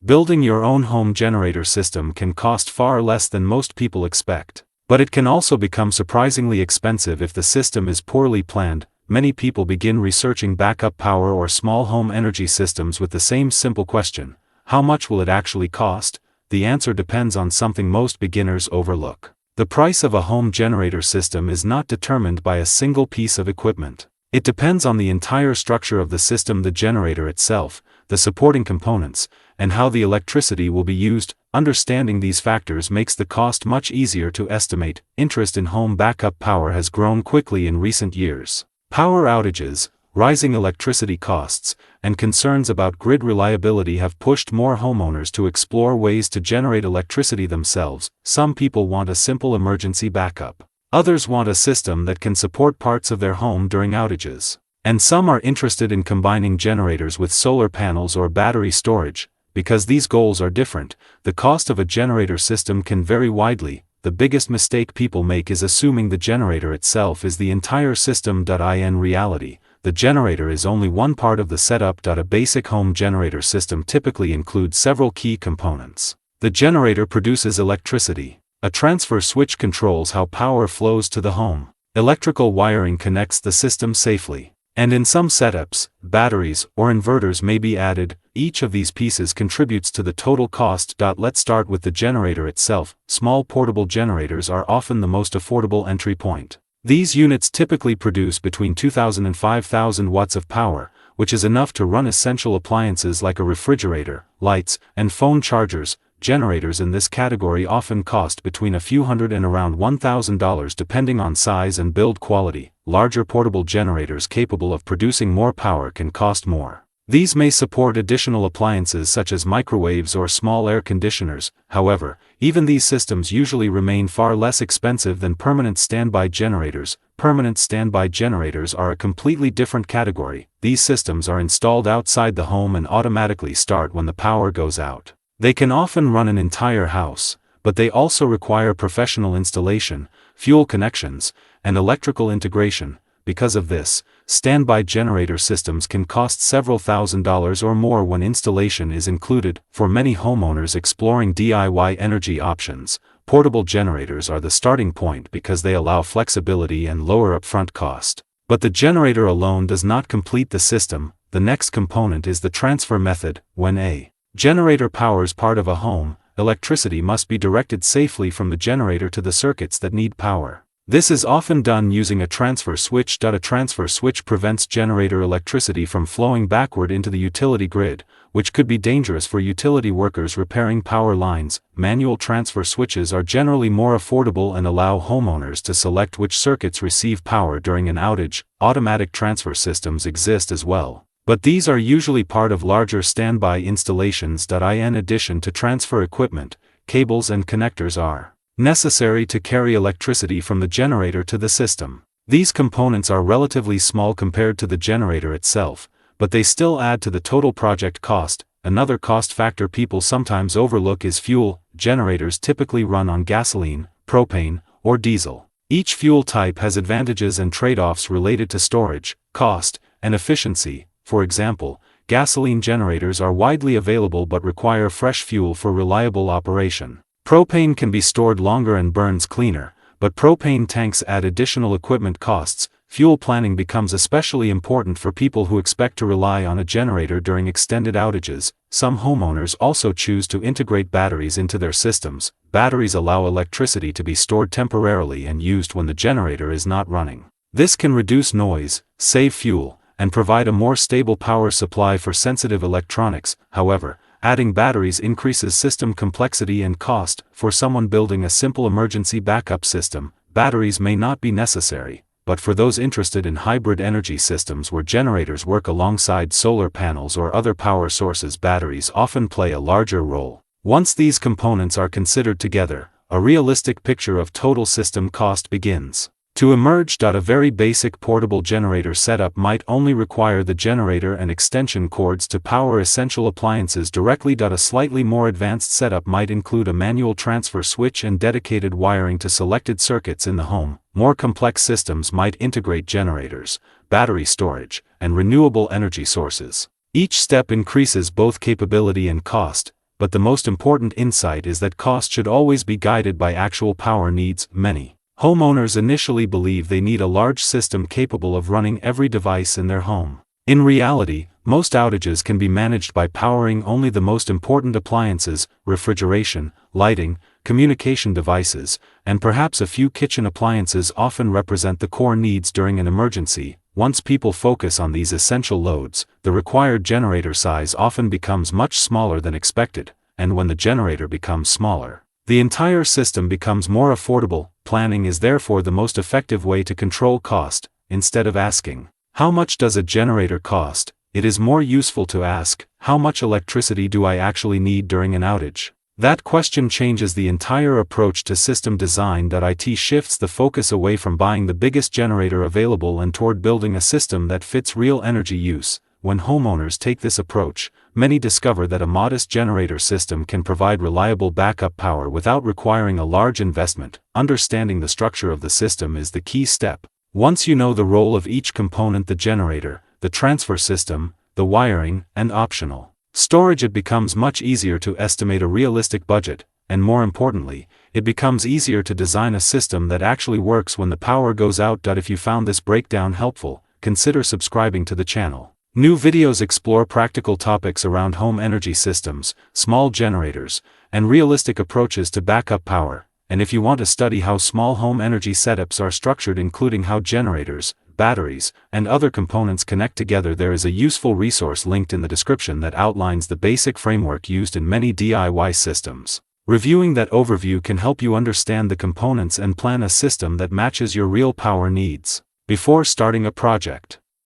Building your own home generator system can cost far less than most people expect. But it can also become surprisingly expensive if the system is poorly planned. Many people begin researching backup power or small home energy systems with the same simple question: how much will it actually cost? The answer depends on something most beginners overlook. The price of a home generator system is not determined by a single piece of equipment. It depends on the entire structure of the system, the generator itself, the supporting components, and how the electricity will be used. Understanding these factors makes the cost much easier to estimate. Interest in home backup power has grown quickly in recent years. Power outages, rising electricity costs, and concerns about grid reliability have pushed more homeowners to explore ways to generate electricity themselves. Some people want a simple emergency backup. Others want a system that can support parts of their home during outages. And some are interested in combining generators with solar panels or battery storage. Because these goals are different, the cost of a generator system can vary widely. The biggest mistake people make is assuming the generator itself is the entire system. In reality, the generator is only one part of the setup. A basic home generator system typically includes several key components. The generator produces electricity. A transfer switch controls how power flows to the home. Electrical wiring connects the system safely. And in some setups, batteries or inverters may be added. Each of these pieces contributes to the total cost. Let's start with the generator itself. Small portable generators are often the most affordable entry point. These units typically produce between 2,000 and 5,000 watts of power, which is enough to run essential appliances like a refrigerator, lights, and phone chargers. Generators in this category often cost between a few hundred and around $1,000 depending on size and build quality. Larger portable generators capable of producing more power can cost more. These may support additional appliances such as microwaves or small air conditioners. However, even these systems usually remain far less expensive than permanent standby generators. Permanent standby generators are a completely different category. These systems are installed outside the home and automatically start when the power goes out. They can often run an entire house, but they also require professional installation, fuel connections, and electrical integration. Because of this, standby generator systems can cost several $1,000s or more when installation is included. For many homeowners exploring DIY energy options, portable generators are the starting point because they allow flexibility and lower upfront cost. But the generator alone does not complete the system. The next component is the transfer method. When a generator powers part of a home, electricity must be directed safely from the generator to the circuits that need power. This is often done using a transfer switch. A transfer switch prevents generator electricity from flowing backward into the utility grid, which could be dangerous for utility workers repairing power lines. Manual transfer switches are generally more affordable and allow homeowners to select which circuits receive power during an outage. Automatic transfer systems exist as well, but these are usually part of larger standby installations. In addition to transfer equipment, cables and connectors are necessary to carry electricity from the generator to the system. These components are relatively small compared to the generator itself, but they still add to the total project cost. Another cost factor people sometimes overlook is fuel. Generators typically run on gasoline, propane, or diesel. Each fuel type has advantages and trade-offs related to storage, cost, and efficiency. For example, gasoline generators are widely available but require fresh fuel for reliable operation. Propane can be stored longer and burns cleaner, but propane tanks add additional equipment costs. Fuel planning becomes especially important for people who expect to rely on a generator during extended outages. Some homeowners also choose to integrate batteries into their systems. Batteries allow electricity to be stored temporarily and used when the generator is not running. This can reduce noise, save fuel, and provide a more stable power supply for sensitive electronics. However, adding batteries increases system complexity and cost. For someone building a simple emergency backup system, batteries may not be necessary, but for those interested in hybrid energy systems where generators work alongside solar panels or other power sources, batteries often play a larger role. Once these components are considered together, a realistic picture of total system cost begins to emerge. A very basic portable generator setup might only require the generator and extension cords to power essential appliances directly. A slightly more advanced setup might include a manual transfer switch and dedicated wiring to selected circuits in the home. More complex systems might integrate generators, battery storage, and renewable energy sources. Each step increases both capability and cost, but the most important insight is that cost should always be guided by actual power needs. Many homeowners initially believe they need a large system capable of running every device in their home. In reality, most outages can be managed by powering only the most important appliances, refrigeration, lighting, communication devices, and perhaps a few kitchen appliances often represent the core needs during an emergency. Once people focus on these essential loads, the required generator size often becomes much smaller than expected, and when the generator becomes smaller, the entire system becomes more affordable. Planning is therefore the most effective way to control cost. Instead of asking, "How much does a generator cost?" it is more useful to ask, "How much electricity do I actually need during an outage?" That question changes the entire approach to system design. It shifts the focus away from buying the biggest generator available and toward building a system that fits real energy use. When homeowners take this approach, many discover that a modest generator system can provide reliable backup power without requiring a large investment. Understanding the structure of the system is the key step. Once you know the role of each component, the generator, the transfer system, the wiring, and optional storage, it becomes much easier to estimate a realistic budget, and more importantly, it becomes easier to design a system that actually works when the power goes out. If you found this breakdown helpful, consider subscribing to the channel. New videos explore practical topics around home energy systems, small generators, and realistic approaches to backup power. And if you want to study how small home energy setups are structured, including how generators, batteries, and other components connect together, there is a useful resource linked in the description that outlines the basic framework used in many DIY systems. Reviewing that overview can help you understand the components and plan a system that matches your real power needs. Before starting a project,